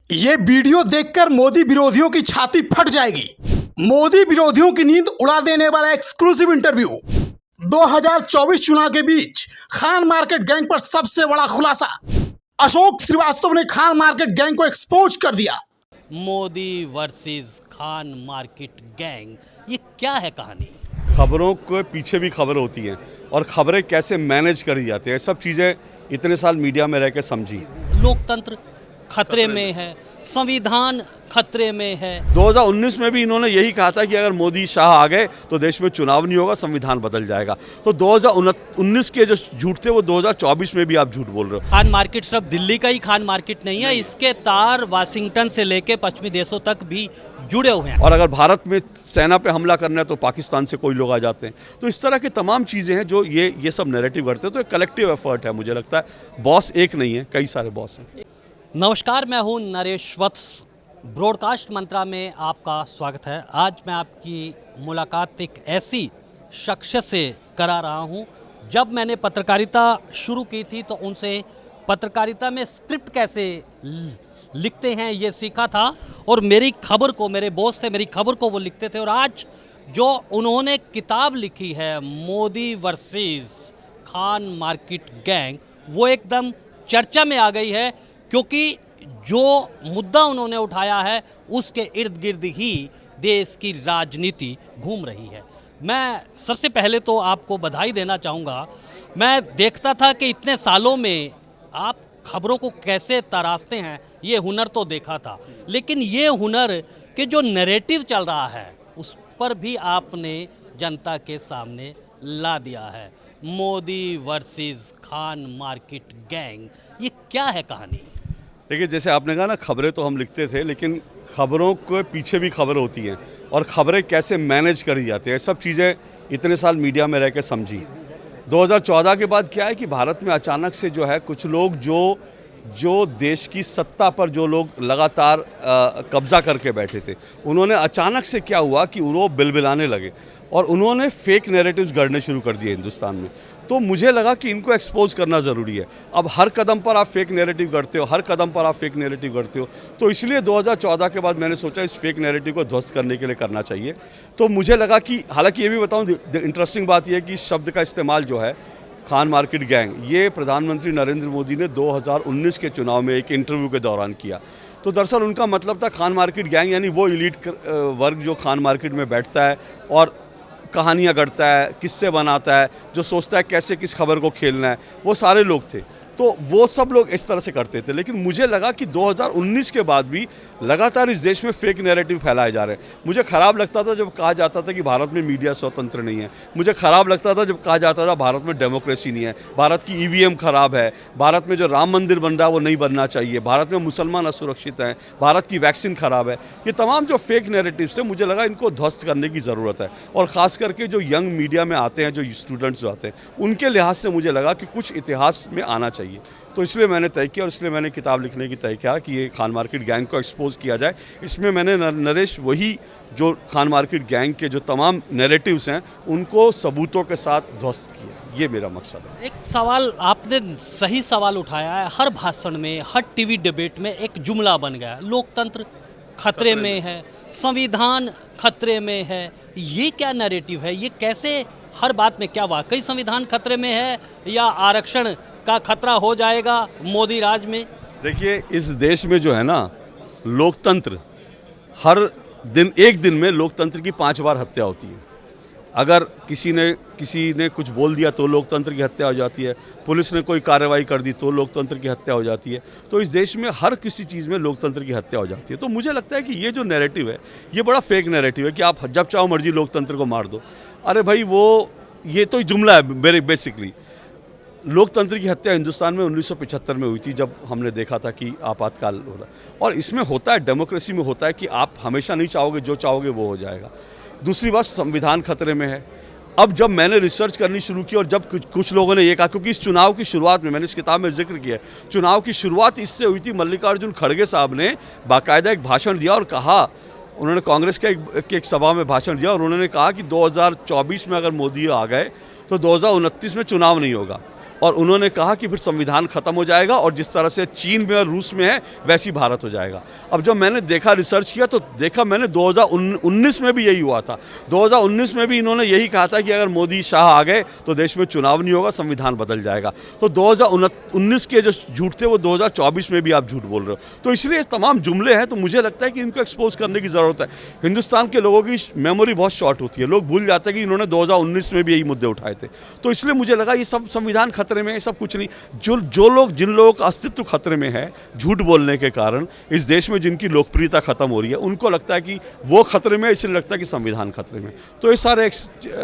ये वीडियो देखकर मोदी विरोधियों की छाती फट जाएगी। मोदी विरोधियों की नींद उड़ा देने वाला एक्सक्लूसिव इंटरव्यू। 2024 चुनाव के बीच खान मार्केट गैंग पर सबसे बड़ा खुलासा। अशोक श्रीवास्तव ने खान मार्केट गैंग को एक्सपोज कर दिया। Modi versus Khan market gang, ये क्या है कहानी? खबरों के पीछे भी खबर होती हैं और खबरें कैसे मैनेज करी जाती है, सब चीज़ें इतने साल मीडिया में रह के समझी। लोकतंत्र खतरे में है, संविधान खतरे में है। 2019 में भी इन्होंने यही कहा था कि अगर मोदी शाह आ गए तो देश में चुनाव नहीं होगा, संविधान बदल जाएगा। तो 2019 के जो झूठ थे वो 2024 में भी आप झूठ बोल रहे हो। खान मार्केट सिर्फ दिल्ली का ही खान मार्केट नहीं है, इसके तार वाशिंगटन से लेके पश्चिमी देशों तक भी जुड़े हुए हैं। और अगर भारत में सेना पे हमला करना है तो पाकिस्तान से कोई लोग आ जाते हैं। तो इस तरह की तमाम चीज़ें हैं जो ये सब नैरेटिव करते हैं। तो एक कलेक्टिव एफर्ट है, मुझे लगता है बॉस एक नहीं है, कई सारे बॉस हैं। नमस्कार, मैं हूं नरेश वत्स। ब्रॉडकास्ट मंत्रा में आपका स्वागत है। आज मैं आपकी मुलाकात एक ऐसी शख्स से करा रहा हूं। जब मैंने पत्रकारिता शुरू की थी तो उनसे पत्रकारिता में स्क्रिप्ट कैसे लिखते हैं ये सीखा था, और मेरी खबर को, मेरे बॉस थे, मेरी खबर को वो लिखते थे। और आज जो उन्होंने किताब लिखी है Modi versus Khan market gang, वो एकदम चर्चा में आ गई है, क्योंकि जो मुद्दा उन्होंने उठाया है उसके इर्द गिर्द ही देश की राजनीति घूम रही है। मैं सबसे पहले तो आपको बधाई देना चाहूँगा। मैं देखता था कि इतने सालों में आप खबरों को कैसे तराशते हैं, ये हुनर तो देखा था, लेकिन ये हुनर के जो नैरेटिव चल रहा है उस पर भी आपने जनता के सामने ला दिया है। Modi versus Khan market gang, ये क्या है कहानी? देखिए, जैसे आपने कहा ना, खबरें तो हम लिखते थे, लेकिन खबरों के पीछे भी खबर होती हैं और खबरें कैसे मैनेज करी जाती है, सब चीज़ें इतने साल मीडिया में रह के समझी। 2014 के बाद क्या है कि भारत में अचानक से जो है कुछ लोग जो देश की सत्ता पर जो लोग लगातार कब्जा करके बैठे थे, उन्होंने अचानक से क्या हुआ कि वो बिलबिलाने लगे और उन्होंने फेक नैरेटिव्स गढ़ने शुरू कर दिए हिंदुस्तान में। तो मुझे लगा कि इनको एक्सपोज करना ज़रूरी है। अब हर कदम पर आप फेक नैरेटिव करते हो, हर कदम पर आप फेक नैरेटिव करते हो, तो इसलिए 2014 के बाद मैंने सोचा इस फेक नैरेटिव को ध्वस्त करने के लिए करना चाहिए। तो मुझे लगा कि, हालांकि ये भी बताऊं, इंटरेस्टिंग बात यह है कि इस शब्द का इस्तेमाल जो है खान मार्केट गैंग, ये प्रधानमंत्री नरेंद्र मोदी ने 2019 के चुनाव में एक इंटरव्यू के दौरान किया। तो दरअसल उनका मतलब था खान मार्केट गैंग यानी वो एलीट वर्ग जो खान मार्केट में बैठता है और कहानियाँ गढ़ता है, किस्से बनाता है, जो सोचता है कैसे किस खबर को खेलना है, वो सारे लोग थे। तो वो सब लोग इस तरह से करते थे। लेकिन मुझे लगा कि 2019 के बाद भी लगातार इस देश में फेक नैरेटिव फैलाए जा रहे हैं। मुझे ख़राब लगता था जब कहा जाता था कि भारत में मीडिया स्वतंत्र नहीं है। मुझे ख़राब लगता था जब कहा जाता था भारत में डेमोक्रेसी नहीं है, भारत की ईवीएम ख़राब है, भारत में जो राम मंदिर बन रहा है वो नहीं बनना चाहिए, भारत में मुसलमान असुरक्षित हैं, भारत की वैक्सीन ख़राब है। ये तमाम जो फेक नैरेटिव्स है, मुझे लगा इनको ध्वस्त करने की ज़रूरत है। और ख़ास करके जो यंग मीडिया में आते हैं, जो स्टूडेंट्स जो आते हैं, उनके लिहाज से मुझे लगा कि कुछ इतिहास में आना चाहिए। तो इसलिए मैंने तय किया और इसलिए मैंने किताब लिखने की तय किया कि ये खान मार्केट गैंग को एक्सपोज किया जाए। इसमें मैंने नरेश वही जो खान मार्केट गैंग के जो तमाम नैरेटिव्स हैं उनको सबूतों के साथ ध्वस्त किया, ये मेरा मकसद है। एक सवाल आपने सही सवाल उठाया है। हर भाषण में, हर टीवी डिबेट में एक जुमला बन गया, लोकतंत्र खतरे में है, संविधान खतरे में है। ये क्या नैरेटिव है? ये कैसे हर बात में, क्या वाकई संविधान खतरे में है या आरक्षण का खतरा हो जाएगा मोदी राज में? देखिए, इस देश में जो है ना, लोकतंत्र हर दिन, एक दिन में लोकतंत्र की 5 बार हत्या होती है। अगर किसी ने कुछ बोल दिया तो लोकतंत्र की हत्या हो जाती है, पुलिस ने कोई कार्रवाई कर दी तो लोकतंत्र की हत्या हो जाती है। तो इस देश में हर किसी चीज़ में लोकतंत्र की हत्या हो जाती है। तो मुझे लगता है कि ये जो नैरेटिव है ये बड़ा फेक नैरेटिव है कि आप जब चाहो मर्जी लोकतंत्र को मार दो। अरे भाई, ये तो जुमला है। बेसिकली लोकतंत्र की हत्या हिंदुस्तान में 1975 में हुई थी, जब हमने देखा था कि आपातकाल हो रहा। और इसमें होता है, डेमोक्रेसी में होता है कि आप हमेशा नहीं चाहोगे, जो चाहोगे वो हो जाएगा। दूसरी बात, संविधान खतरे में है। अब जब मैंने रिसर्च करनी शुरू की और जब कुछ लोगों ने ये कहा, क्योंकि इस चुनाव की शुरुआत में, मैंने इस किताब में जिक्र किया, चुनाव की शुरुआत इससे हुई थी, मल्लिकार्जुन खड़गे साहब ने बाकायदा एक भाषण दिया और कहा, उन्होंने कांग्रेस के एक सभा में भाषण दिया और उन्होंने कहा कि 2024 में अगर मोदी आ गए तो 2029 में चुनाव नहीं होगा। और उन्होंने कहा कि फिर संविधान खत्म हो जाएगा और जिस तरह से चीन में और रूस में है वैसी भारत हो जाएगा। अब जब मैंने देखा, रिसर्च किया, तो देखा मैंने 2019 में भी यही हुआ था। 2019 में भी इन्होंने यही कहा था कि अगर मोदी शाह आ गए तो देश में चुनाव नहीं होगा, संविधान बदल जाएगा। तो 2019 के जो झूठ थे वो 2024 में भी आप झूठ बोल रहे हो। तो इसलिए तमाम जुमले हैं, तो मुझे लगता है कि इनको एक्सपोज करने की ज़रूरत है। हिंदुस्तान के लोगों की मेमोरी बहुत शॉर्ट होती है, लोग भूल जाते हैं कि इन्होंने 2019 में भी यही मुद्दे उठाए थे। तो इसलिए मुझे लगा ये सब संविधान खतरे में है, सब कुछ नहीं। जिन लोगों का अस्तित्व खतरे में है झूठ बोलने के कारण, इस देश में जिनकी लोकप्रियता खत्म हो रही है, उनको लगता है कि वो खतरे में है, इसलिए लगता है कि संविधान खतरे में। तो ये सारे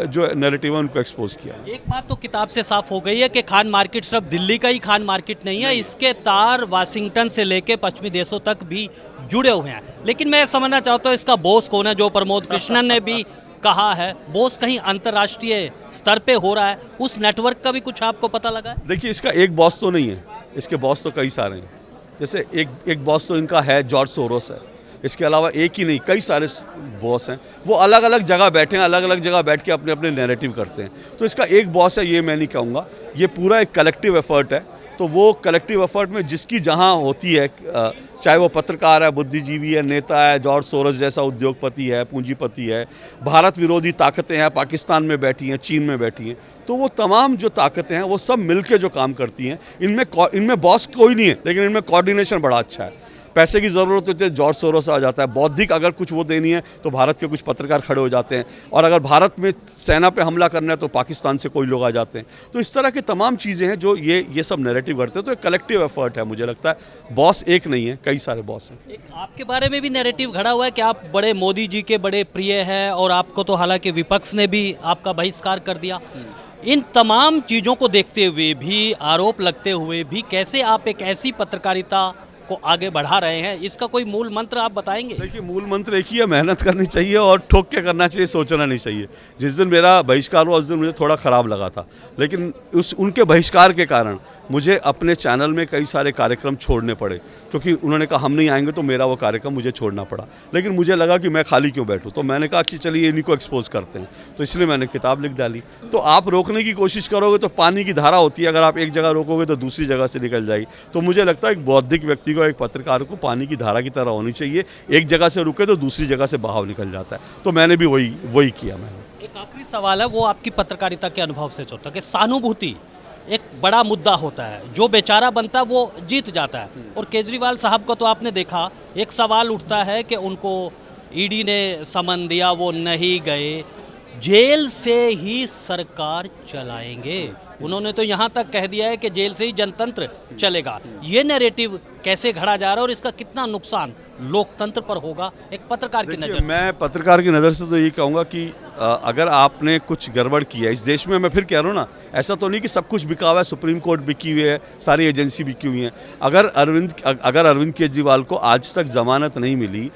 जो नैरेटिव है उनको एक्सपोज किया। एक बात तो किताब से साफ हो गई है कि खान मार्केट सिर्फ दिल्ली का ही खान मार्केट नहीं है, इसके तार वाशिंगटन से लेके पश्चिमी देशों तक भी जुड़े हुए हैं। लेकिन मैं समझना चाहता हूँ इसका बॉस कौन है, जो प्रमोद कृष्णन ने भी कहा है बॉस कहीं अंतर्राष्ट्रीय स्तर पे हो रहा है, उस नेटवर्क का भी कुछ आपको पता लगा है? देखिए, इसका एक बॉस तो नहीं है, इसके बॉस तो कई सारे हैं। जैसे एक बॉस तो इनका है, जॉर्ज सोरोस है। इसके अलावा एक ही नहीं, कई सारे बॉस हैं। वो अलग अलग जगह बैठे हैं, अलग अलग जगह बैठ के अपने अपने नैरेटिव करते हैं। तो इसका एक बॉस है ये मैं नहीं कहूँगा, ये पूरा एक कलेक्टिव एफर्ट है। तो वो कलेक्टिव एफर्ट में जिसकी जहाँ होती है, चाहे वो पत्रकार है, बुद्धिजीवी है, नेता है, जॉर्ज सोरोस जैसा उद्योगपति है, पूंजीपति है, भारत विरोधी ताकतें हैं, पाकिस्तान में बैठी हैं, चीन में बैठी हैं, तो वो तमाम जो ताकतें हैं वो सब मिलके जो काम करती हैं। इनमें बॉस कोई नहीं है, लेकिन इनमें कोऑर्डिनेशन बड़ा अच्छा है। पैसे की ज़रूरत होती है, जॉर्ज सोरोस आ जाता है। बौद्धिक अगर कुछ वो देनी है तो भारत के कुछ पत्रकार खड़े हो जाते हैं, और अगर भारत में सेना पे हमला करना है तो पाकिस्तान से कोई लोग आ जाते हैं। तो इस तरह की तमाम चीज़ें हैं जो ये सब नैरेटिव करते हैं। तो एक कलेक्टिव एफर्ट है, मुझे लगता है बॉस एक नहीं है, कई सारे बॉस हैं। एक आपके बारे में भी नैरेटिव घड़ा हुआ है कि आप बड़े मोदी जी के बड़े प्रिय हैं, और आपको तो हालांकि विपक्ष ने भी आपका बहिष्कार कर दिया। इन तमाम चीज़ों को देखते हुए भी, आरोप लगते हुए भी, कैसे आप एक ऐसी पत्रकारिता को आगे बढ़ा रहे हैं, इसका कोई मूल मंत्र आप बताएंगे? देखिए, मूल मंत्र एक ही है, मेहनत करनी चाहिए और ठोक के करना चाहिए, सोचना नहीं चाहिए। जिस दिन मेरा बहिष्कार हुआ उस दिन मुझे थोड़ा ख़राब लगा था, लेकिन उनके बहिष्कार के कारण मुझे अपने चैनल में कई सारे कार्यक्रम छोड़ने पड़े, क्योंकि उन्होंने कहा हम नहीं आएंगे, तो मेरा वो कार्यक्रम मुझे छोड़ना पड़ा। लेकिन मुझे लगा कि मैं खाली क्यों बैठूं, तो मैंने कहा कि चलिए इन्हीं को एक्सपोज करते हैं, तो इसलिए मैंने किताब लिख डाली। तो आप रोकने की कोशिश करोगे तो पानी की धारा होती है, अगर आप एक जगह रोकोगे तो दूसरी जगह से निकल जाएगी। तो मुझे लगता है एक बौद्धिक व्यक्ति को, एक पत्रकार को पानी की धारा की तरह होनी चाहिए, एक जगह से रुके तो दूसरी जगह से बहाव निकल जाता है। तो मैंने भी वही किया। मैंने एक आखिरी सवाल है, वो आपकी पत्रकारिता के अनुभव से चलता है कि सहानुभूति एक बड़ा मुद्दा होता है, जो बेचारा बनता है वो जीत जाता है। और केजरीवाल साहब को तो आपने देखा, एक सवाल उठता है कि उनको ईडी ने समन दिया, वो नहीं गए, जेल से ही सरकार चलाएंगे। उन्होंने तो यहाँ तक कह दिया है कि जेल से ही जनतंत्र चलेगा। ये नैरेटिव कैसे घड़ा जा रहा है और इसका कितना नुकसान लोकतंत्र पर होगा, एक पत्रकार की नज़र से? मैं पत्रकार की नज़र से तो ये कहूँगा कि अगर आपने कुछ गड़बड़ की है इस देश में, मैं फिर कह रहा हूँ ना, ऐसा तो नहीं कि सब कुछ बिका हुआ है, सुप्रीम कोर्ट बिकी हुई है, सारी एजेंसी बिकी हुई हैं। अगर अरविंद केजरीवाल को आज तक जमानत नहीं मिली,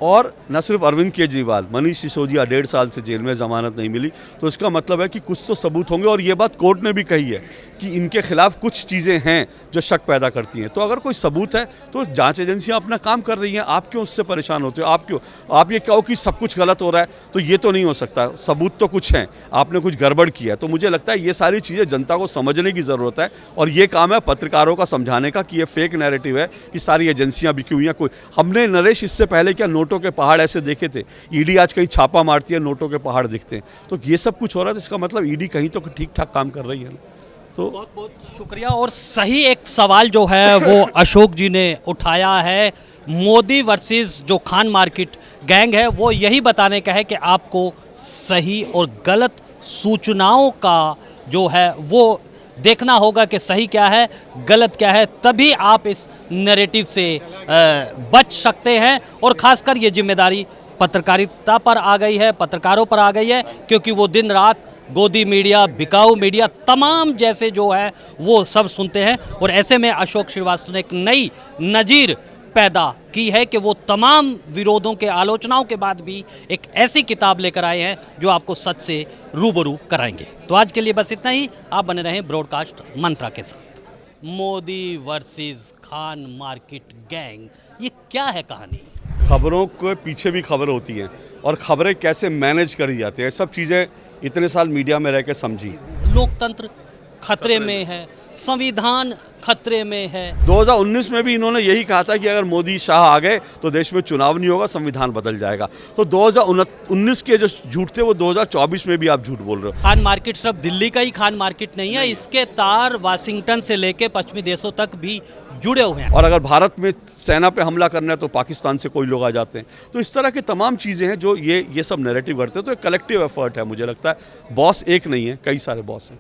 और न सिर्फ अरविंद केजरीवाल, मनीष सिसोदिया 1.5 साल से जेल में ज़मानत नहीं मिली, तो इसका मतलब है कि कुछ तो सबूत होंगे। और ये बात कोर्ट ने भी कही है कि इनके खिलाफ कुछ चीज़ें हैं जो शक पैदा करती हैं। तो अगर कोई सबूत है तो जांच एजेंसियां अपना काम कर रही हैं, आप क्यों उससे परेशान होते हो? आप ये कहो कि सब कुछ गलत हो रहा है, तो ये तो नहीं हो सकता। सबूत तो कुछ हैं, आपने कुछ गड़बड़ किया है। तो मुझे लगता है ये सारी चीज़ें जनता को समझने की ज़रूरत है, और ये काम है पत्रकारों का समझाने का कि ये फेक नैरेटिव है कि सारी एजेंसियाँ बिकी हुई हैं। कोई हमने नरेश इससे पहले क्या नोटों के पहाड़ ऐसे देखे थे? ईडी आज कहीं छापा मारती है, नोटों के पहाड़ दिखते हैं। तो ये सब कुछ हो रहा है, तो इसका मतलब ईडी कहीं तो ठीक ठाक काम कर रही है ना। तो बहुत बहुत शुक्रिया। और सही एक सवाल जो है वो अशोक जी ने उठाया है, मोदी वर्सेस जो खान मार्केट गैंग है, वो यही बताने का है कि आपको सही और गलत सूचनाओं का जो है वो देखना होगा कि सही क्या है, गलत क्या है, तभी आप इस नैरेटिव से बच सकते हैं। और ख़ासकर ये जिम्मेदारी पत्रकारिता पर आ गई है, पत्रकारों पर आ गई है, क्योंकि वो दिन रात गोदी मीडिया, बिकाऊ मीडिया, तमाम जैसे जो है वो सब सुनते हैं। और ऐसे में अशोक श्रीवास्तव ने एक नई नज़ीर पैदा की है कि वो तमाम विरोधों के, आलोचनाओं के बाद भी एक ऐसी किताब लेकर आए हैं जो आपको सच से रूबरू कराएंगे। तो आज के लिए बस इतना ही। आप बने रहें ब्रॉडकास्ट मंत्रा के साथ। Modi versus Khan market gang, ये क्या है कहानी? खबरों के पीछे भी खबर होती हैं, और खबरें कैसे मैनेज करी जाती हैं, सब चीज़ें इतने साल मीडिया में रह के समझी। लोकतंत्र खतरे में है, संविधान खतरे में है। 2019 में भी इन्होंने यही कहा था कि अगर मोदी शाह आ गए तो देश में चुनाव नहीं होगा, संविधान बदल जाएगा। तो 2019 के जो झूठ थे वो 2024 में भी आप झूठ बोल रहे हो। खान मार्केट सिर्फ दिल्ली का ही खान मार्केट नहीं है, इसके तार वाशिंगटन से लेके पश्चिमी देशों तक भी जुड़े हुए हैं। और अगर भारत में सेना पे हमला करना है तो पाकिस्तान से कोई लोग आ जाते हैं। तो इस तरह की तमाम चीज़ें हैं जो ये सब नैरेटिव करते हैं। तो एक कलेक्टिव एफर्ट है, मुझे लगता है बॉस एक नहीं है, कई सारे बॉस हैं।